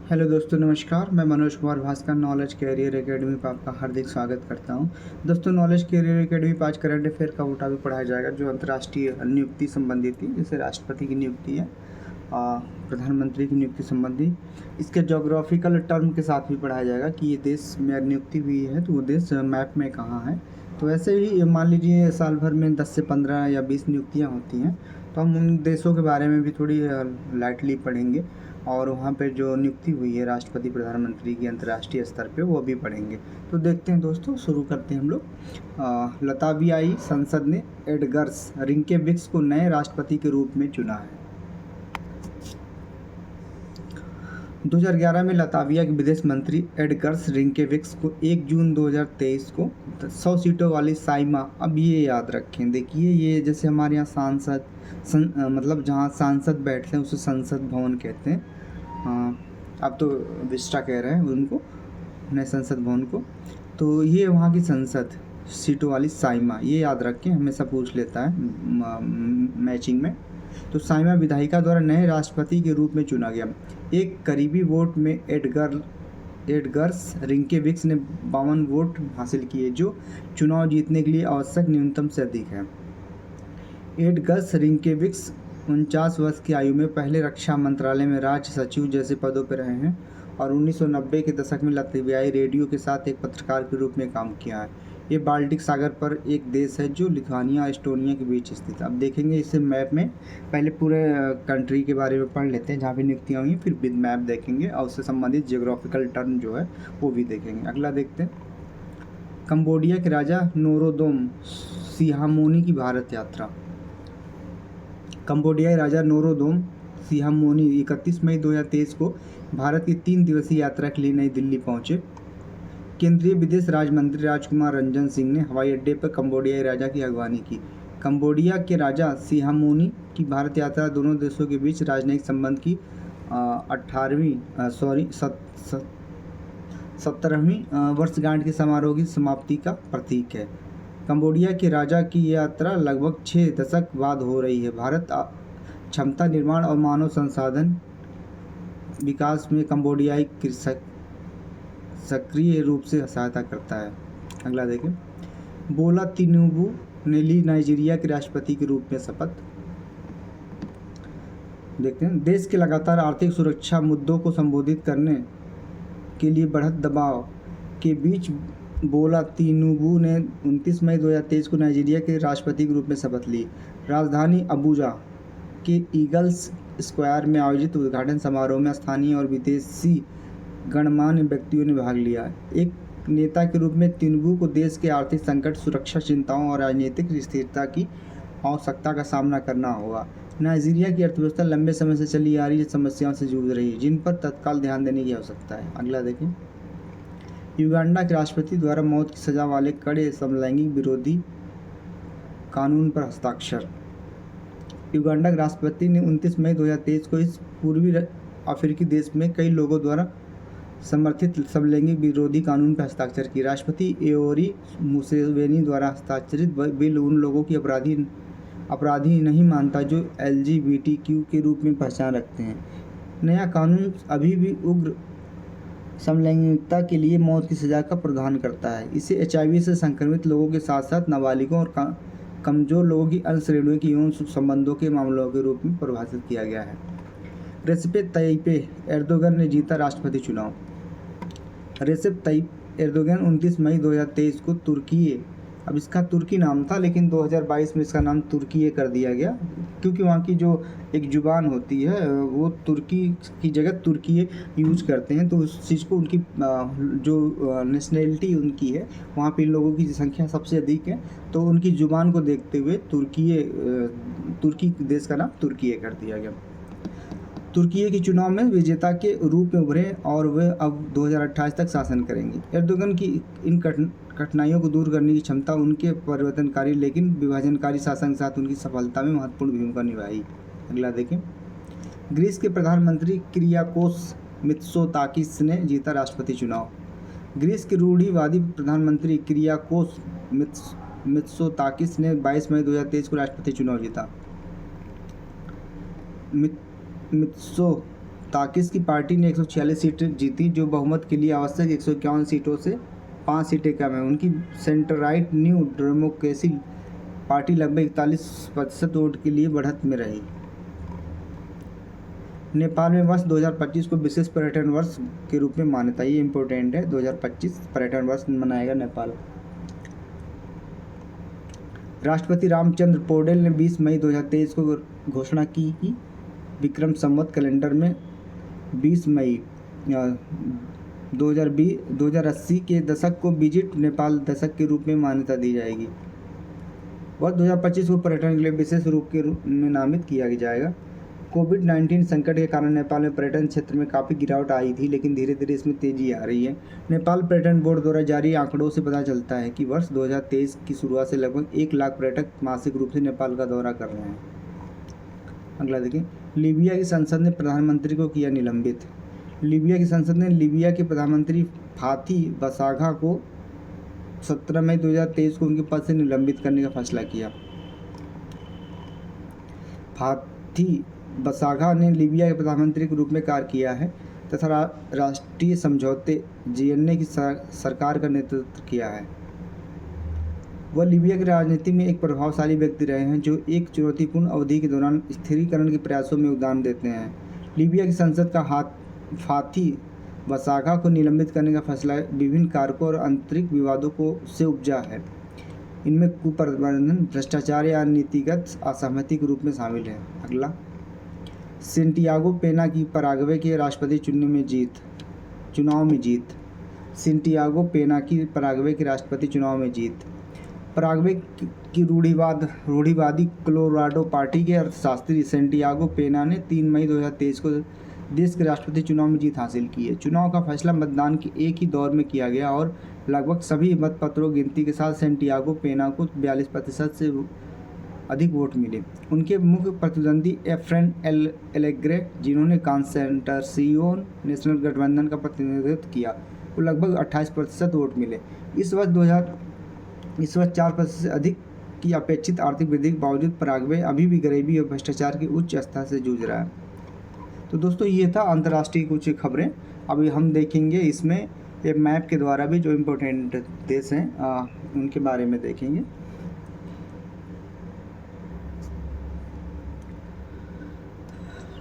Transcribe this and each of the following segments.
Hello दोस्तों, नमस्कार। मैं Manoj Kumar Bhaskar Knowledge Career Academy पर आपका हार्दिक स्वागत करता हूं। दोस्तों, नॉलेज कैरियर एकेडमी पर आज करंट अफेयर का वो टॉपिक पढ़ाया जाएगा जो अंतर्राष्ट्रीय नियुक्ति संबंधी थी। जैसे राष्ट्रपति की नियुक्ति है, प्रधानमंत्री की नियुक्ति संबंधी। इसके जोग्राफिकल टर्म के साथ भी पढ़ाया जाएगा कि ये देश में नियुक्ति हुई है तो वो देश मैप में कहाँ है। तो ऐसे ही मान लीजिए साल भर में 10 से 15 या 20 नियुक्तियाँ होती हैं, तो हम उन देशों के बारे में भी थोड़ी लाइटली पढ़ेंगे और वहाँ पे जो नियुक्ति हुई है राष्ट्रपति प्रधानमंत्री की अंतर्राष्ट्रीय स्तर पे वो भी पढ़ेंगे। तो देखते हैं दोस्तों, शुरू करते हैं हम लोग। लतावियाई संसद ने एडगर्स रिंकेविक्स को नए राष्ट्रपति के रूप में चुना है। 2011 में लताविया के विदेश मंत्री एडगर्स रिंकेविक्स को 1 जून 2023 को 100 सीटों वाली साइमा, अब ये याद रखें, देखिए ये जैसे हमारे यहाँ सांसद मतलब जहाँ सांसद बैठते हैं उसे संसद भवन कहते हैं। अब तो विस्टा कह रहे हैं उनको, नए संसद भवन को। तो ये वहाँ की संसद सीटों वाली साइमा, ये याद रखें, हमेशा पूछ लेता है मैचिंग में। तो साइमा विधायिका द्वारा नए राष्ट्रपति के रूप में चुना गया। एक करीबी वोट में एडगर्स रिंकेविक्स ने 52 वोट हासिल किए, जो चुनाव जीतने के लिए आवश्यक न्यूनतम से अधिक है। एडगर्स रिंकेविक्स 49 वर्ष की आयु में पहले रक्षा मंत्रालय में राज्य सचिव जैसे पदों पर रहे हैं और 1990 के दशक में लतावियाई रेडियो के साथ एक पत्रकार के रूप में काम किया है। ये बाल्टिक सागर पर एक देश है जो लिथुआनिया और एस्टोनिया के बीच स्थित है। अब देखेंगे इसे मैप में, पहले पूरे कंट्री के बारे में पढ़ लेते हैं जहाँ भी नियुक्तियाँ हुई, फिर विद मैप देखेंगे और उससे संबंधित जियोग्राफिकल टर्म जो है वो भी देखेंगे। अगला देखते हैं, कंबोडिया के राजा नोरोदोम सिहामोनी की भारत यात्रा। कंबोडियाई राजा नोरोदोम सिहामोनी 31 मई 2023 को भारत की 3 दिवसीय यात्रा के लिए नई दिल्ली पहुँचे। केंद्रीय विदेश राज्य मंत्री राजकुमार रंजन सिंह ने हवाई अड्डे पर कंबोडियाई राजा की अगवानी की। कंबोडिया के राजा सिहामोनी की भारत यात्रा दोनों देशों के बीच राजनयिक संबंध की 17वीं वर्षगांठ के समारोह की समाप्ति का प्रतीक है। कंबोडिया के राजा की यात्रा लगभग 6 दशक बाद हो रही है। भारत क्षमता निर्माण और मानव संसाधन विकास में कंबोडियाई कृषक सक्रिय रूप से सहायता करता है। अगला देखें, बोला तिनुबू ने ली नाइजीरिया के राष्ट्रपति के रूप में शपथ। देखते हैं, देश के लगातार आर्थिक सुरक्षा मुद्दों को संबोधित करने के लिए बढ़त दबाव के बीच बोला तिनुबू ने 29 मई 2023 को नाइजीरिया के राष्ट्रपति के रूप में शपथ ली। राजधानी अबुजा के ईगल्स स्क्वायर में आयोजित उद्घाटन समारोह में स्थानीय और विदेशी गणमान्य व्यक्तियों ने भाग लिया। एक नेता के रूप में तिनुबू को देश के आर्थिक संकट, सुरक्षा चिंताओं और राजनीतिक स्थिरता की आवश्यकता का सामना करना होगा। नाइजीरिया की अर्थव्यवस्था लंबे समय से चली आ रही समस्याओं से जूझ रही है, जिन पर तत्काल ध्यान देने की आवश्यकता है। अगला देखें, युगांडा के राष्ट्रपति द्वारा मौत की सजा वाले कड़े समलैंगिक विरोधी कानून पर हस्ताक्षर। युगांडा के राष्ट्रपति ने 29 मई 2023 को इस पूर्वी अफ्रीकी देश में कई लोगों द्वारा समर्थित समलैंगिक विरोधी कानून पर हस्ताक्षर की। राष्ट्रपति एओरी मुसेवेनी द्वारा हस्ताक्षरित बिल उन लोगों की अपराधी नहीं मानता जो LGBTQ के रूप में पहचान रखते हैं। नया कानून अभी भी उग्र समलैंगिकता के लिए मौत की सजा का प्रावधान करता है। इसे HIV से संक्रमित लोगों के साथ साथ नाबालिगों और कमजोर लोगों की अन्य श्रेणियों के यौन संबंधों के मामलों के रूप में परिभाषित किया गया है। रेसिप ताइप एर्दोगन ने जीता राष्ट्रपति चुनाव। रेसिप ताइप एर्दोगन 29 मई 2023 को तुर्की, अब इसका तुर्की नाम था लेकिन 2022 में इसका नाम तुर्की कर दिया गया, क्योंकि वहाँ की जो एक जुबान होती है वो तुर्की की जगह तुर्की यूज करते हैं। तो उस चीज़ को उनकी जो नेशनैलिटी उनकी है वहाँ पे इन लोगों की संख्या सबसे अधिक है, तो उनकी जुबान को देखते हुए तुर्की देश का नाम तुर्की कर दिया गया। तुर्की के चुनाव में विजेता के रूप में उभरे और वे अब 2028 तक शासन करेंगे। एर्दोगन की इन कठिनाइयों को दूर करने की क्षमता उनके परिवर्तनकारी लेकिन विभाजनकारी शासन के साथ उनकी सफलता में महत्वपूर्ण भूमिका निभाई। अगला देखें, ग्रीस के प्रधानमंत्री किरियाकोस मित्सोताकिस ने जीता राष्ट्रपति चुनाव। ग्रीस के रूढ़िवादी प्रधानमंत्री किरियाकोस मित्सोताकिस ने 22 मई 2023 को राष्ट्रपति चुनाव जीता। ताकिस की पार्टी ने 146 सीटें जीती, जो बहुमत के लिए आवश्यक 151 सीटों से 5 सीटें कम है। उनकी centre right new democracy party लगभग 41% वोट के लिए बढ़त में रही। नेपाल में वर्ष 2025 को विशेष पर्यटन वर्ष के रूप में मान्यता, ये इम्पोर्टेंट है। 2025 पर्यटन वर्ष मनाएगा नेपाल। राष्ट्रपति रामचंद्र पौडेल ने 20 मई 2023 को घोषणा की कि विक्रम संवत कैलेंडर में 20 मई 2080 के दशक को विजिट नेपाल दशक के रूप में मान्यता दी जाएगी। वर्ष 2025 को पर्यटन के लिए विशेष रूप में नामित किया जाएगा। कोविड-19 संकट के कारण नेपाल में पर्यटन क्षेत्र में काफ़ी गिरावट आई थी, लेकिन धीरे धीरे इसमें तेजी आ रही है। नेपाल पर्यटन बोर्ड द्वारा जारी आंकड़ों से पता चलता है कि वर्ष 2023 की शुरुआत से लगभग 1 लाख पर्यटक मासिक रूप से नेपाल का दौरा कर रहे हैं। अगला देखिए, लीबिया की संसद ने प्रधानमंत्री को किया निलंबित। लीबिया की संसद ने लीबिया के प्रधानमंत्री फाथी बसाघा को 17 मई 2023 को उनके पद से निलंबित करने का फैसला किया। फाथी बसाघा ने लीबिया के प्रधानमंत्री के रूप में कार्य किया है तथा राष्ट्रीय समझौते जीएनए की सरकार का नेतृत्व किया है। वह लीबिया की राजनीति में एक प्रभावशाली व्यक्ति रहे हैं, जो एक चुनौतीपूर्ण अवधि के दौरान स्थिरीकरण के प्रयासों में योगदान देते हैं। लीबिया की संसद का फाथी बसाघा को निलंबित करने का फैसला विभिन्न कारकों और आंतरिक विवादों से उपजा है। इनमें कुप्रबंधन, भ्रष्टाचार या नीतिगत असहमति के रूप में शामिल है। अगला, सेंटियागो पेना की पराग्वे के राष्ट्रपति चुनाव में जीत। सेंटियागो पेना की पराग्वे के राष्ट्रपति चुनाव में जीत। पराग्वे की रूढ़िवादी कोलोराडो पार्टी के अर्थशास्त्री सेंटियागो पेना ने 3 मई 2023 को देश के राष्ट्रपति चुनाव में जीत हासिल की है। चुनाव का फैसला मतदान के एक ही दौर में किया गया और लगभग सभी मतपत्रों गिनती के साथ सेंटियागो पेना को 42% से अधिक वोट मिले। उनके मुख्य प्रतिद्वंदी एफ्रेन एलेग्रे, जिन्होंने कॉन्सेंट्रेसियोन नेशनल गठबंधन का प्रतिनिधित्व किया, को लगभग 28% वोट मिले। इस वर्ष 4% से अधिक की अपेक्षित आर्थिक वृद्धि के बावजूद पराग्वे अभी भी गरीबी और भ्रष्टाचार के उच्च स्तर से जूझ रहा है। तो दोस्तों, ये था अंतर्राष्ट्रीय कुछ खबरें। अभी हम देखेंगे इसमें एक मैप के द्वारा भी जो इम्पोर्टेंट देश हैं उनके बारे में देखेंगे।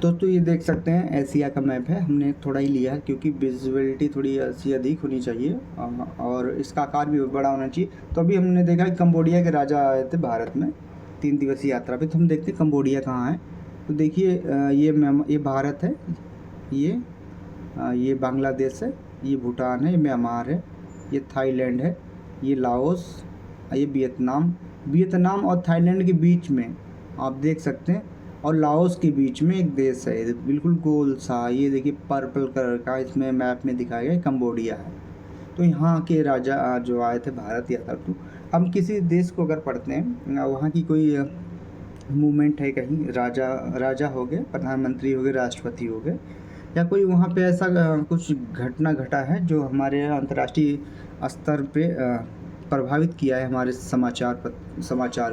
दोस्तों, ये देख सकते हैं एशिया का मैप है। हमने थोड़ा ही लिया है क्योंकि विजिबिलिटी थोड़ी ऐसी अधिक होनी चाहिए और इसका आकार भी बड़ा होना चाहिए। तो अभी हमने देखा कि कंबोडिया के राजा आए थे भारत में 3 दिवसीय यात्रा पे। तो हम देखते हैं कंबोडिया कहाँ है। तो देखिए, ये भारत है, ये बांग्लादेश है, ये भूटान है, ये म्यांमार है, ये थाईलैंड है, ये लाओस, ये वियतनाम और थाईलैंड के बीच में आप देख सकते हैं, और लाओस के बीच में एक देश है बिल्कुल गोल सा, ये देखिए पर्पल कलर का, इसमें मैप में दिखाया गया कंबोडिया है। तो यहाँ के राजा जो आए थे भारत यात्रा। तो हम किसी देश को अगर पढ़ते हैं, वहाँ की कोई मूवमेंट है, कहीं राजा हो गए, प्रधानमंत्री हो गए, राष्ट्रपति हो गए, या कोई वहाँ पे ऐसा कुछ घटना घटा है जो हमारे अंतर्राष्ट्रीय स्तर पे प्रभावित किया है हमारे समाचार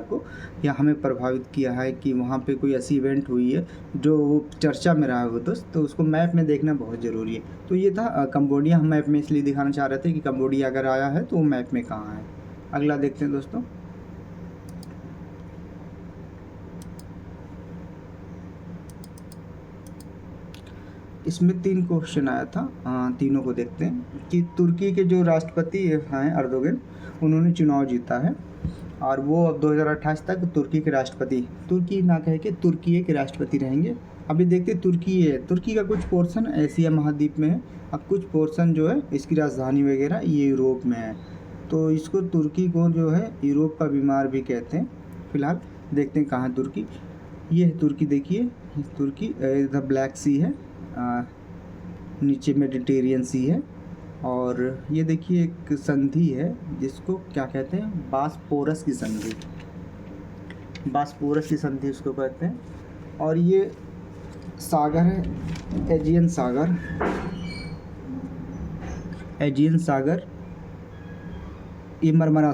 को, या हमें प्रभावित किया है कि वहाँ पे कोई ऐसी इवेंट हुई है जो चर्चा में रहा हो दोस्त, तो उसको मैप में देखना बहुत ज़रूरी है। तो ये था कंबोडिया। हम मैप में इसलिए दिखाना चाह रहे थे कि कंबोडिया अगर आया है तो वो मैप में कहाँ है। अगला देखते हैं दोस्तों। इसमें 3 क्वेश्चन आया था, तीनों को देखते हैं। कि तुर्की के जो राष्ट्रपति हैं एर्दोगन, उन्होंने चुनाव जीता है और वो अब 2028 तक तुर्की के राष्ट्रपति, तुर्की ना कह के तुर्की के राष्ट्रपति रहेंगे। अभी देखते तुर्की है, तुर्की का कुछ पोर्शन एशिया महाद्वीप में है, अब कुछ पोर्शन जो है इसकी राजधानी वगैरह ये यूरोप में है। तो इसको तुर्की को जो है यूरोप का बीमार भी कहते हैं। फिलहाल देखते हैं कहाँ है तुर्की। ये है तुर्की, देखिए तुर्की इधर ब्लैक सी है, नीचे मेडिटेरियन सी है, और ये देखिए एक संधि है जिसको क्या कहते हैं, बास्पोरस की संधि, बास्पोरस की संधि उसको कहते हैं। और ये सागर है, एजियन सागर, ये मरमरा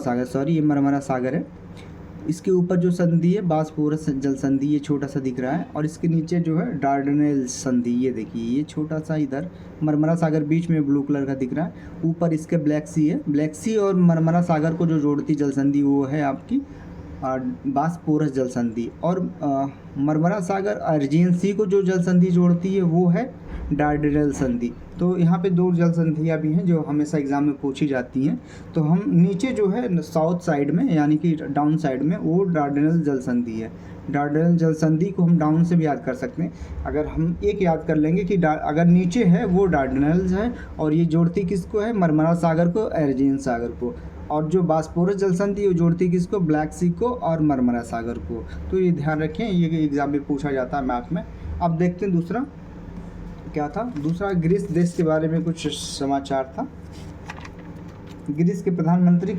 सागर है। इसके ऊपर जो संधि है बास्पोरस जल संधि, ये छोटा सा दिख रहा है, और इसके नीचे जो है डार्डनेल संधि, ये देखिए ये छोटा सा इधर मरमरा सागर बीच में ब्लू कलर का दिख रहा है। ऊपर इसके ब्लैक सी है। ब्लैक सी और मरमरा सागर को जो जोड़ती जल संधि वो है आपकी बास्पोरस जल संधि, और मरमरा सागर अर्जियन सी को जो जल संधि जोड़ती है वो है डार्डेनल संधि। तो यहाँ पे दो जल संधियाँ भी हैं जो हमेशा एग्जाम में पूछी जाती हैं। तो हम नीचे जो है साउथ साइड में यानी कि डाउन साइड में वो डार्डेनल जल संधि है। डार्डेनल जल संधि को हम डाउन से भी याद कर सकते हैं। अगर हम एक याद कर लेंगे कि अगर नीचे है वो डार्डेनल्स है, और ये जोड़ती किसको है, मरमरा सागर को, एर्जियन सागर को, और जो बास्पोरस जल संधि वो जोड़ती किसको, ब्लैक सी को और मरमरा सागर को। तो ये ध्यान रखें, ये एग्जाम में पूछा जाता है मैथ में। अब देखते हैं दूसरा क्या था। दूसरा ग्रीस देश के बारे में कुछ समाचार था। ग्रीस के प्रधानमंत्री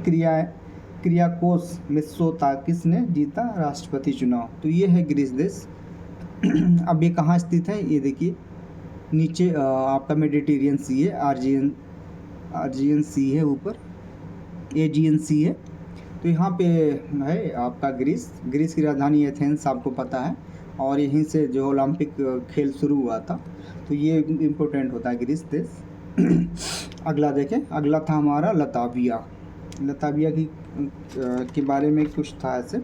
क्रियाकोस मित्सोताकिस ने जीता राष्ट्रपति चुनाव। तो ये है ग्रीस देश। अब ये कहाँ स्थित है, ये देखिए नीचे आपका मेडिटेरियन सी है, आर्जियन सी है, ऊपर एजियन सी है। तो यहाँ पे है आपका ग्रीस की राजधानी एथेंस, आपको पता है, और यहीं से जो ओलंपिक खेल शुरू हुआ था। तो ये इम्पोर्टेंट होता है ग्रीस देश। अगला देखें, अगला था हमारा लताविया की के बारे में कुछ था ऐसे।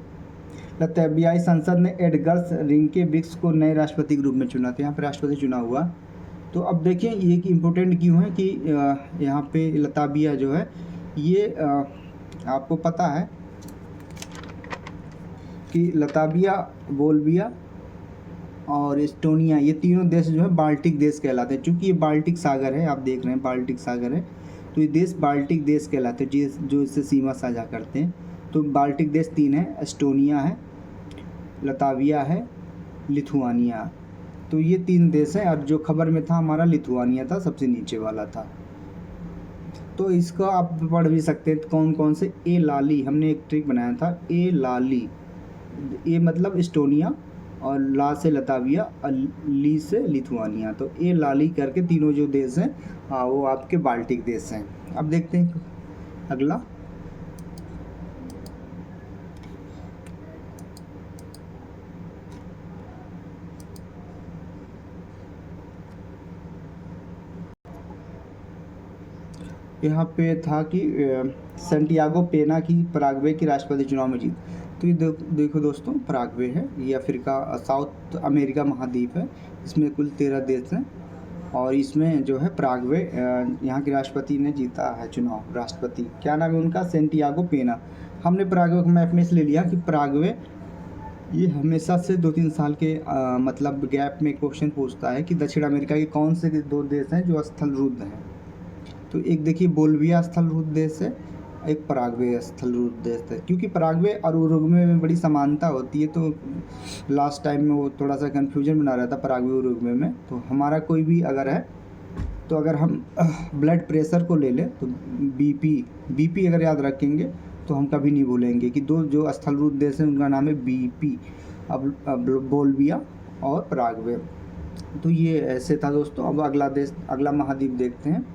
लतावियाई संसद ने एडगर्स रिंकेविक्स को नए राष्ट्रपति के रूप में चुना था। यहाँ पे राष्ट्रपति चुनाव हुआ। तो अब देखें ये इम्पोर्टेंट क्यों है कि यहाँ पे लताविया जो है ये आपको पता है कि लताविया, बोल्विया और एस्टोनिया, ये तीनों देश जो है बाल्टिक देश कहलाते हैं। चूँकि ये बाल्टिक सागर है, आप देख रहे हैं बाल्टिक सागर है, तो ये देश बाल्टिक देश कहलाते हैं जो इससे सीमा साझा करते हैं। तो बाल्टिक देश तीन है, एस्टोनिया है, लताविया है, लिथुआनिया। तो ये तीन देश हैं, और जो खबर में था हमारा लिथुआनिया था, सबसे नीचे वाला था। तो इसको आप पढ़ भी सकते हैं कौन कौन से। ए लाली, हमने एक ट्रिक बनाया था, ए लाली, ए मतलब एस्टोनिया, और ला से लताविया, ली से लिथुआनिया। तो ए लाली करके तीनों जो देश हैं वो आपके बाल्टिक देश हैं। अब देखते हैं अगला। यहाँ पे था कि सैंटियागो पेना की पराग्वे की राष्ट्रपति चुनाव में जीत। तो ये देखो दोस्तों, पराग्वे है, ये अफ्रीका साउथ अमेरिका महाद्वीप है। इसमें कुल 13 देश हैं, और इसमें जो है पराग्वे यहाँ के राष्ट्रपति ने जीता है चुनाव। राष्ट्रपति क्या नाम है उनका, सैंटियागो पेना। हमने पराग्वे को मैप में इसलिए लिया कि पराग्वे ये हमेशा से 2-3 साल के मतलब गैप में क्वेश्चन पूछता है कि दक्षिण अमेरिका के कौन से 2 देश हैं जो स्थलरुद्ध हैं। तो एक देखिए बोल्विया स्थलरुद्ध देश है, एक पराग्वे स्थलरुद्ध देश है। क्योंकि पराग्वे और उरुग्वे में बड़ी समानता होती है, तो लास्ट टाइम में वो थोड़ा सा कन्फ्यूजन बना रहा था पराग्वे उरुग्वे में। तो हमारा कोई भी अगर है, तो अगर हम ब्लड प्रेशर को ले लें तो बीपी अगर याद रखेंगे तो हम कभी नहीं भूलेंगे कि दो जो स्थलरुद्ध देश हैं उनका नाम है बीपी, अब बोल्विया और पराग्वे। तो ये ऐसे था दोस्तों। अब अगला महाद्वीप देखते हैं।